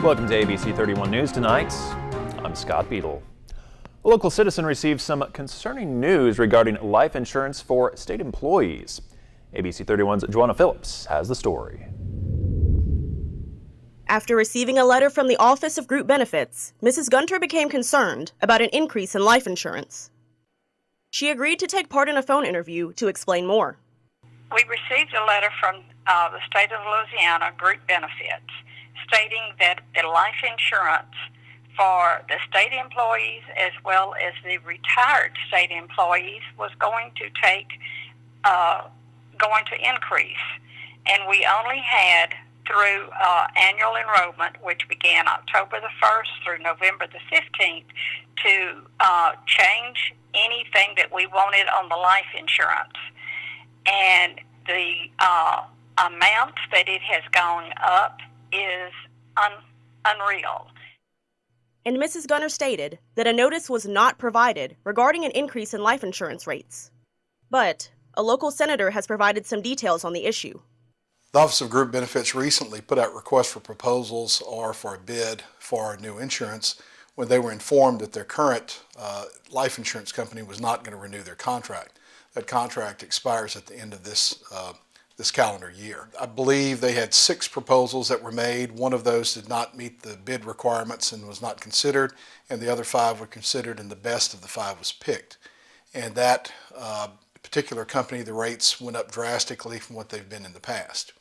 Welcome to ABC31 News tonight. I'm Scott Beadle. A local citizen received some concerning news regarding life insurance for state employees. ABC31's Joanna Phillips has the story. After receiving a letter from the Office of Group Benefits, Mrs. Gunter became concerned about an increase in life insurance. She agreed to take part in a phone interview to explain more. We received a letter from the state of Louisiana Group Benefits stating that the life insurance for the state employees as well as the retired state employees was going to increase, and we only had through annual enrollment, which began October the 1st through November the 15th, to change anything that we wanted on the life insurance. And the amount that it has gone up is unreal. And Mrs. Gunter stated that a notice was not provided regarding an increase in life insurance rates. But a local senator has provided some details on the issue. The Office of Group Benefits recently put out requests for proposals or for a bid for new insurance when they were informed that their current life insurance company was not going to renew their contract. That contract expires at the end of this calendar year. I believe they had 6 proposals that were made. One of those did not meet the bid requirements and was not considered, and the other 5 were considered, and the best of the 5 was picked. And that particular company, the rates went up drastically from what they've been in the past.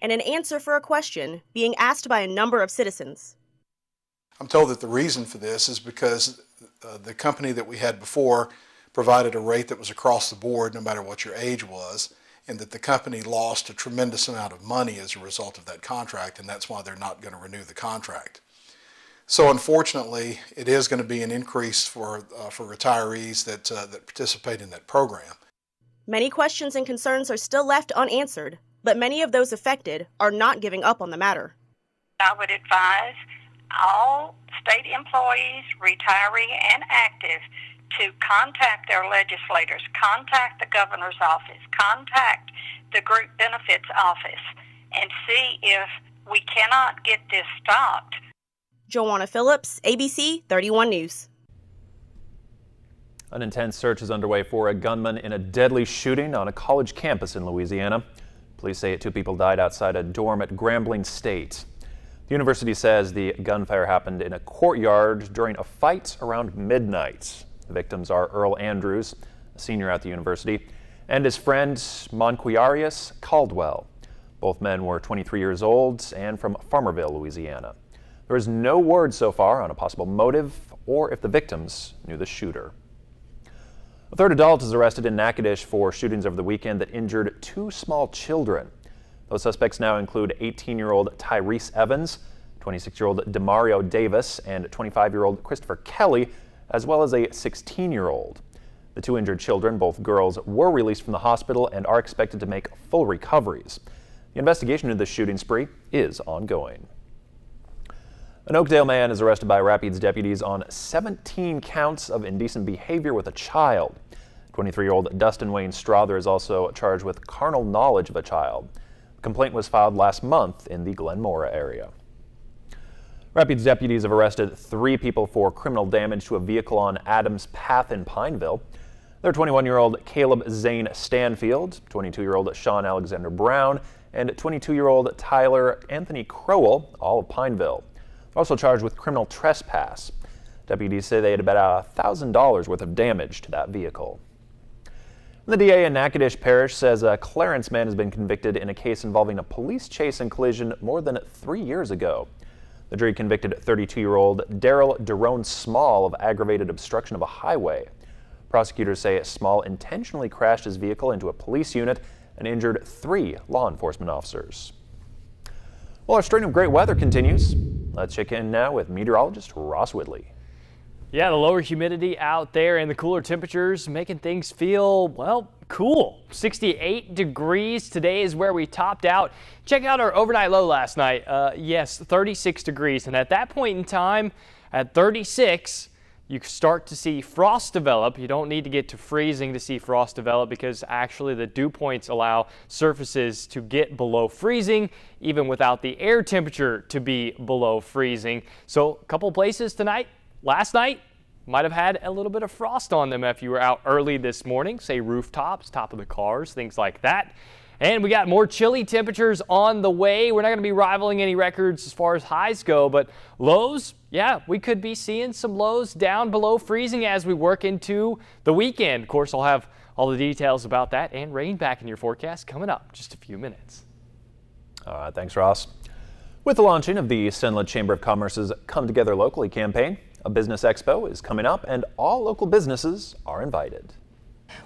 And an answer for a question being asked by a number of citizens. I'm told that the reason for this is because the company that we had before provided a rate that was across the board no matter what your age was, and that the company lost a tremendous amount of money as a result of that contract, and that's why they're not going to renew the contract. So unfortunately, it is going to be an increase for retirees that participate in that program. Many questions and concerns are still left unanswered, but many of those affected are not giving up on the matter. I would advise all state employees, retiree and active, to contact their legislators, contact the governor's office, contact the group benefits office, and see if we cannot get this stopped. Joanna Phillips, ABC 31 News. An intense search is underway for a gunman in a deadly shooting on a college campus in Louisiana. Police say 2 people died outside a dorm at Grambling State. The university says the gunfire happened in a courtyard during a fight around midnight. The victims are Earl Andrews, a senior at the university, and his friend Monquiarius Caldwell. Both men were 23 years old and from Farmerville, Louisiana. There is no word so far on a possible motive or if the victims knew the shooter. A third adult is arrested in Natchitoches for shootings over the weekend that injured 2 small children. Those suspects now include 18-year-old Tyrese Evans, 26-year-old Demario Davis, and 25-year-old Christopher Kelly, as well as a 16-year-old. The 2 injured children, both girls, were released from the hospital and are expected to make full recoveries. The investigation into the shooting spree is ongoing. An Oakdale man is arrested by Rapids deputies on 17 counts of indecent behavior with a child. 23-year-old Dustin Wayne Strother is also charged with carnal knowledge of a child. The complaint was filed last month in the Glenmora area. Rapids deputies have arrested 3 people for criminal damage to a vehicle on Adams Path in Pineville. They're 21-year-old Caleb Zane Stanfield, 22-year-old Sean Alexander Brown, and 22-year-old Tyler Anthony Crowell, all of Pineville. They're also charged with criminal trespass. Deputies say they had about $1,000 worth of damage to that vehicle. The DA in Natchitoches Parish says a Clarence man has been convicted in a case involving a police chase and collision more than 3 years ago. The jury convicted 32-year-old Daryl Derone Small of aggravated obstruction of a highway. Prosecutors say Small intentionally crashed his vehicle into a police unit and injured 3 law enforcement officers. Well, our string of great weather continues. Let's check in now with meteorologist Ross Whitley. Yeah, the lower humidity out there and the cooler temperatures making things feel, well, cool. 68 degrees today is where we topped out. Check out our overnight low last night. Yes, 36 degrees. And at that point in time, at 36, you start to see frost develop. You don't need to get to freezing to see frost develop because actually the dew points allow surfaces to get below freezing even without the air temperature to be below freezing. So a couple places tonight, last night, might have had a little bit of frost on them if you were out early this morning, say rooftops, top of the cars, things like that. And we got more chilly temperatures on the way. We're not going to be rivaling any records as far as highs go, but lows, yeah, we could be seeing some lows down below freezing as we work into the weekend. Of course, I'll have all the details about that and rain back in your forecast coming up in just a few minutes. All right, thanks, Ross. With the launching of the Cenla Chamber of Commerce's Come Together Locally campaign, a business expo is coming up and all local businesses are invited.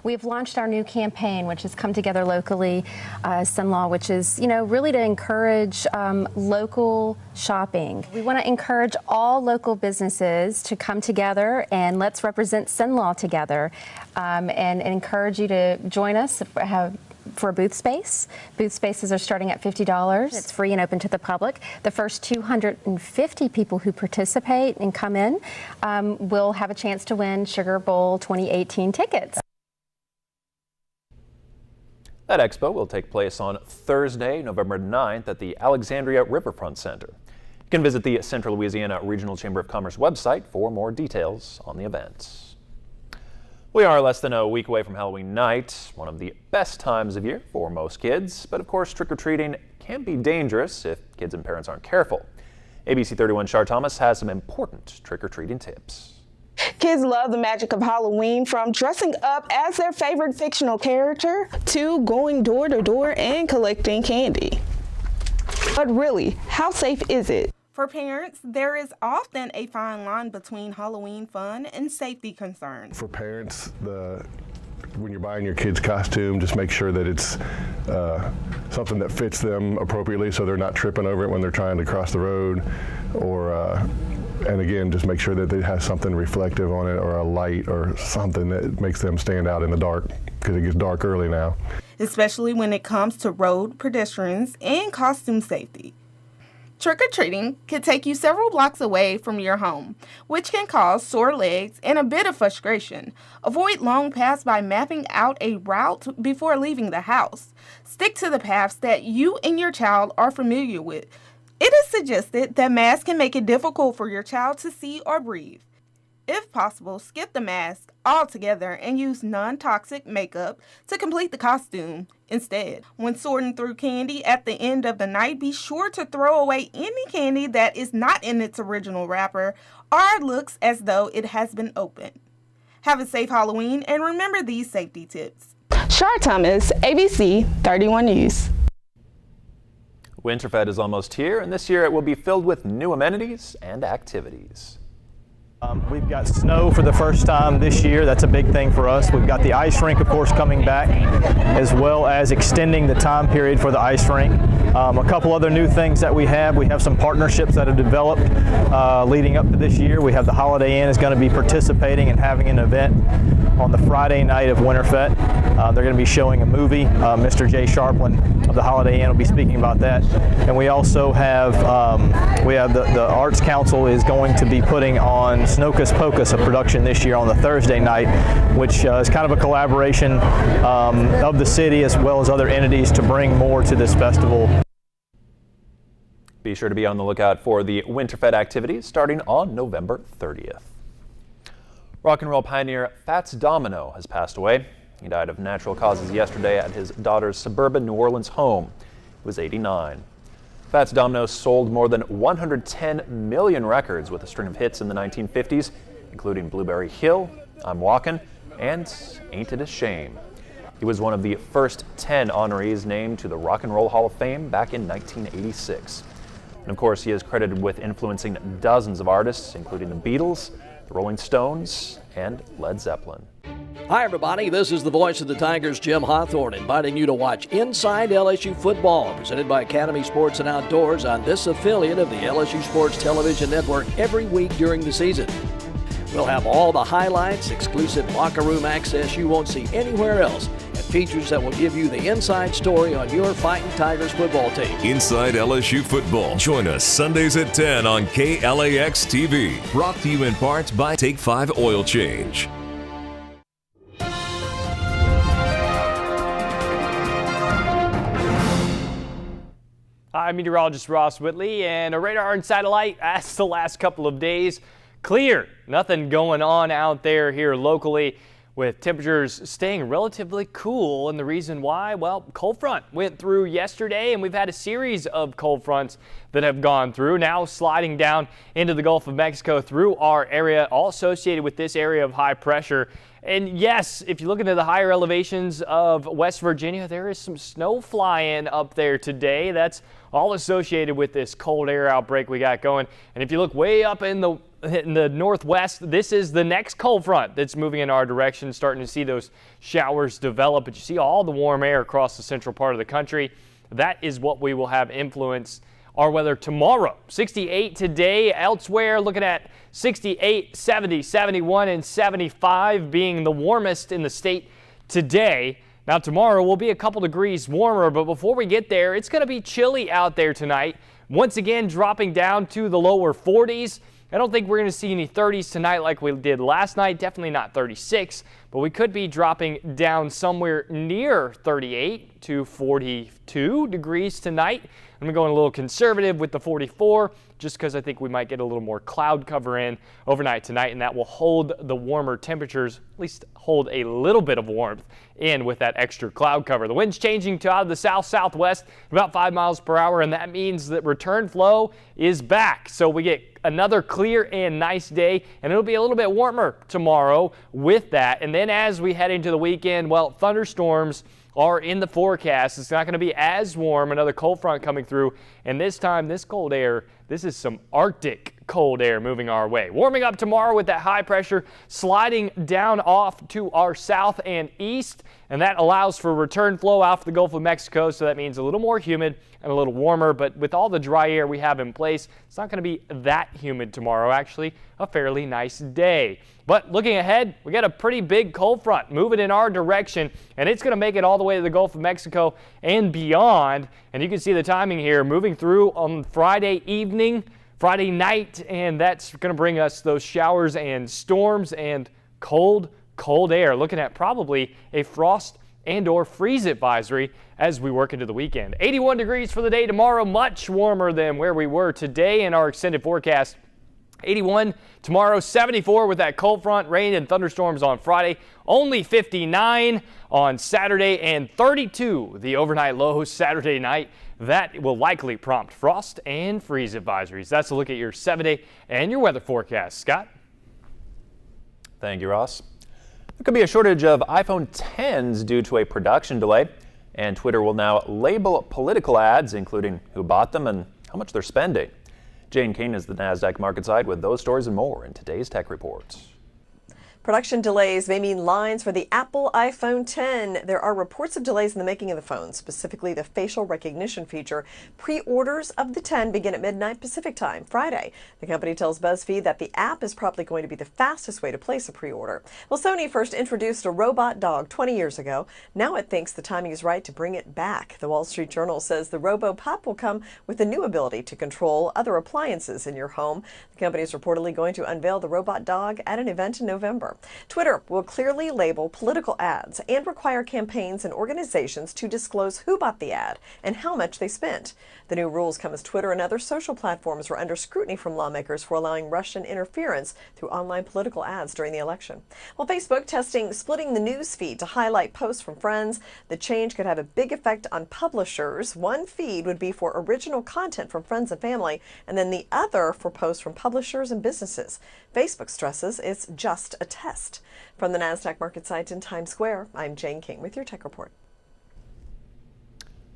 We've launched our new campaign, which has Come Together Locally, Cenla, which is, really to encourage local shopping. We want to encourage all local businesses to come together and let's represent Cenla together, and encourage you to join us for booth space. Booth spaces are starting at $50. It's free and open to the public. The first 250 people who participate and come in will have a chance to win Sugar Bowl 2018 tickets. That expo will take place on Thursday, November 9th at the Alexandria Riverfront Center. You can visit the Central Louisiana Regional Chamber of Commerce website for more details on the event. We are less than a week away from Halloween night, one of the best times of year for most kids. But of course, trick-or-treating can be dangerous if kids and parents aren't careful. ABC31 Char Thomas has some important trick-or-treating tips. Kids love the magic of Halloween, from dressing up as their favorite fictional character to going door to door and collecting candy. But really, how safe is it? For parents, there is often a fine line between Halloween fun and safety concerns. For parents, when you're buying your kid's costume, just make sure that it's something that fits them appropriately so they're not tripping over it when they're trying to cross the road, and again, just make sure that it has something reflective on it or a light or something that makes them stand out in the dark, because it gets dark early now. Especially when it comes to road, pedestrians, and costume safety. Trick-or-treating can take you several blocks away from your home, which can cause sore legs and a bit of frustration. Avoid long paths by mapping out a route before leaving the house. Stick to the paths that you and your child are familiar with. It is suggested that masks can make it difficult for your child to see or breathe. If possible, skip the mask altogether and use non-toxic makeup to complete the costume instead. When sorting through candy at the end of the night, be sure to throw away any candy that is not in its original wrapper or looks as though it has been opened. Have a safe Halloween and remember these safety tips. Char Thomas, ABC 31 News. Winterfest is almost here, and this year it will be filled with new amenities and activities. We've got snow for the first time this year. That's a big thing for us. We've got the ice rink, of course, coming back, as well as extending the time period for the ice rink. A couple other new things that we have some partnerships that have developed leading up to this year. We have the Holiday Inn is going to be participating and having an event on the Friday night of Winterfest. They're going to be showing a movie. Mr. Jay Sharplin of the Holiday Inn will be speaking about that. And we also have the Arts Council is going to be putting on Snocus Pocus, a production this year on the Thursday night, which is kind of a collaboration of the city as well as other entities to bring more to this festival. Be sure to be on the lookout for the Winterfest activities starting on November 30th. Rock and roll pioneer Fats Domino has passed away. He died of natural causes yesterday at his daughter's suburban New Orleans home. He was 89. Fats Domino sold more than 110 million records with a string of hits in the 1950s, including Blueberry Hill, I'm Walkin', and Ain't It a Shame. He was one of the first 10 honorees named to the Rock and Roll Hall of Fame back in 1986. And of course, he is credited with influencing dozens of artists, including the Beatles, the Rolling Stones, and Led Zeppelin. Hi, everybody. This is the voice of the Tigers, Jim Hawthorne, inviting you to watch Inside LSU Football, presented by Academy Sports and Outdoors on this affiliate of the LSU Sports Television Network every week during the season. We'll have all the highlights, exclusive locker room access you won't see anywhere else, and features that will give you the inside story on your Fighting Tigers football team. Inside LSU Football. Join us Sundays at 10 on KLAX TV. Brought to you in part by Take 5 Oil Change. I'm meteorologist Ross Whitley, and a radar and satellite as the last couple of days. Clear. Nothing going on out there here locally, with temperatures staying relatively cool. And the reason why, well, cold front went through yesterday, and we've had a series of cold fronts that have gone through, now sliding down into the Gulf of Mexico through our area, all associated with this area of high pressure. And yes, if you look into the higher elevations of West Virginia, there is some snow flying up there today. That's all associated with this cold air outbreak we got going. And if you look way up in the northwest, this is the next cold front that's moving in our direction, starting to see those showers develop. But you see all the warm air across the central part of the country. That is what we will have influence our weather tomorrow. 68 today. Elsewhere, looking at 68, 70, 71, and 75 being the warmest in the state today. Now tomorrow will be a couple degrees warmer, but before we get there, it's going to be chilly out there tonight. Once again, dropping down to the lower 40s. I don't think we're going to see any 30s tonight like we did last night. Definitely not 36, but we could be dropping down somewhere near 38 to 42 degrees tonight. I'm going a little conservative with the 44, just because I think we might get a little more cloud cover in overnight tonight, and that will hold the warmer temperatures, at least hold a little bit of warmth in with that extra cloud cover. The wind's changing to out of the south-southwest about 5 miles per hour, and that means that return flow is back. So we get another clear and nice day, and it'll be a little bit warmer tomorrow with that. And then as we head into the weekend, well, thunderstorms are in the forecast. It's not going to be as warm. Another cold front coming through, and this time this cold air, this is some Arctic cold air moving our way. Warming up tomorrow with that high pressure sliding down off to our south and east, and that allows for return flow off the Gulf of Mexico, so that means a little more humid and a little warmer. But with all the dry air we have in place, it's not going to be that humid tomorrow. Actually, a fairly nice day. But looking ahead, we got a pretty big cold front moving in our direction, and it's going to make it all the way to the Gulf of Mexico and beyond. And you can see the timing here, moving through on Friday evening, Friday night, and that's going to bring us those showers and storms and cold air. Looking at probably a frost and or freeze advisory as we work into the weekend. 81 degrees for the day tomorrow, much warmer than where we were today in our extended forecast. 81 tomorrow, 74 with that cold front, rain and thunderstorms on Friday, only 59 on Saturday, and 32 the overnight low Saturday night. That will likely prompt frost and freeze advisories. That's a look at your 7-day and your weather forecast. Scott? Thank you, Ross. There could be a shortage of iPhone 10s due to a production delay, and Twitter will now label political ads, including who bought them and how much they're spending. Jane King is the NASDAQ market side with those stories and more in today's Tech Report. Production delays may mean lines for the Apple iPhone 10. There are reports of delays in the making of the phone, specifically the facial recognition feature. Pre-orders of the 10 begin at midnight Pacific time, Friday. The company tells BuzzFeed that the app is probably going to be the fastest way to place a pre-order. Well, Sony first introduced a robot dog 20 years ago. Now it thinks the timing is right to bring it back. The Wall Street Journal says the RoboPup will come with a new ability to control other appliances in your home. The company is reportedly going to unveil the robot dog at an event in November. Twitter will clearly label political ads and require campaigns and organizations to disclose who bought the ad and how much they spent. The new rules come as Twitter and other social platforms were under scrutiny from lawmakers for allowing Russian interference through online political ads during the election. While Facebook testing splitting the news feed to highlight posts from friends, the change could have a big effect on publishers. One feed would be for original content from friends and family, and then the other for posts from publishers and businesses. Facebook stresses it's just a test. From the NASDAQ market site in Times Square, I'm Jane King with your Tech Report.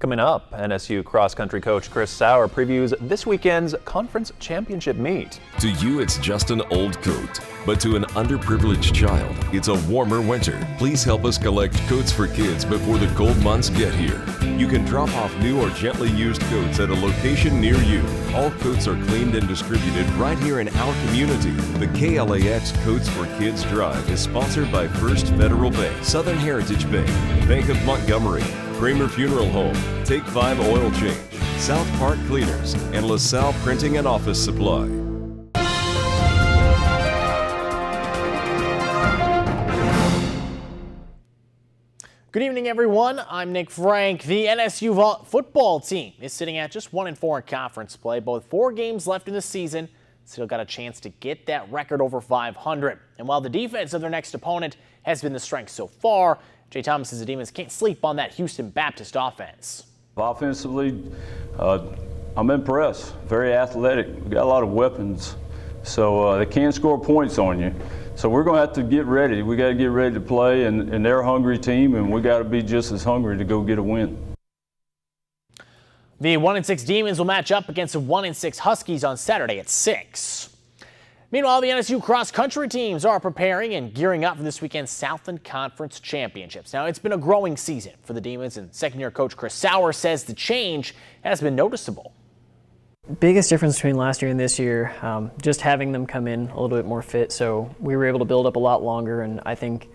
Coming up, NSU cross-country coach Chris Sauer previews this weekend's conference championship meet. To you, it's just an old coat. But to an underprivileged child, it's a warmer winter. Please help us collect coats for kids before the cold months get here. You can drop off new or gently used coats at a location near you. All coats are cleaned and distributed right here in our community. The KLAX Coats for Kids Drive is sponsored by First Federal Bank, Southern Heritage Bank, Bank of Montgomery, Kramer Funeral Home, Take 5 Oil Change, South Park Cleaners, and LaSalle Printing and Office Supply. Good evening, everyone. I'm Nick Frank. The NSU football team is sitting at just 1-4 in conference play. Both 4 games left in the season. Still got a chance to get that record over 500. And while the defense of their next opponent has been the strength so far, Jay Thomas says the Demons can't sleep on that Houston Baptist offense. Offensively, I'm impressed. Very athletic. We got a lot of weapons, so they can score points on you. So we're going to have to get ready. We got to get ready to play, and they're a hungry team, and we got to be just as hungry to go get a win. The 1-6 Demons will match up against the 1-6 Huskies on Saturday at 6. Meanwhile, the NSU cross-country teams are preparing and gearing up for this weekend's Southland Conference Championships. Now, it's been a growing season for the Demons, and second-year coach Chris Sauer says the change has been noticeable. Biggest difference between last year and this year, just having them come in a little bit more fit, so we were able to build up a lot longer, and I think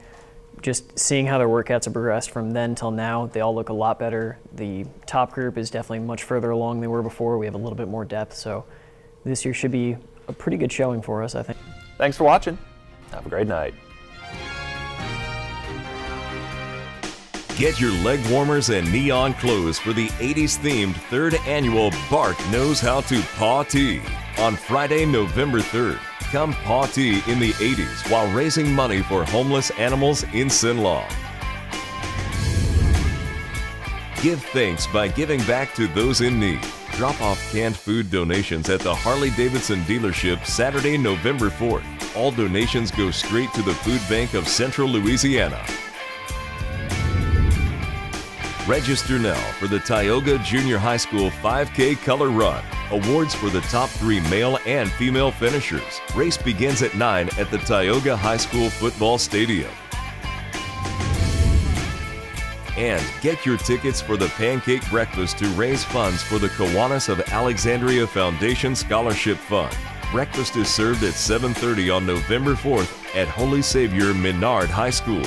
just seeing how their workouts have progressed from then till now, they all look a lot better. The top group is definitely much further along than they were before. We have a little bit more depth, so this year should be a pretty good showing for us, I think. Thanks for watching. Have a great night. Get your leg warmers and neon clothes for the 80s-themed 3rd annual Bark Knows How to Paw Tea on Friday, November 3rd. Come paw tea in the 80s while raising money for homeless animals in Sinlaw. Give thanks by giving back to those in need. Drop off canned food donations at the Harley-Davidson dealership Saturday, November 4th. All donations go straight to the Food Bank of Central Louisiana. Register now for the Tioga Junior High School 5K Color Run. Awards for the top 3 male and female finishers. Race begins at 9 at the Tioga High School Football Stadium. And get your tickets for the Pancake Breakfast to raise funds for the Kiwanis of Alexandria Foundation Scholarship Fund. Breakfast is served at 7:30 on November 4th at Holy Savior Menard High School.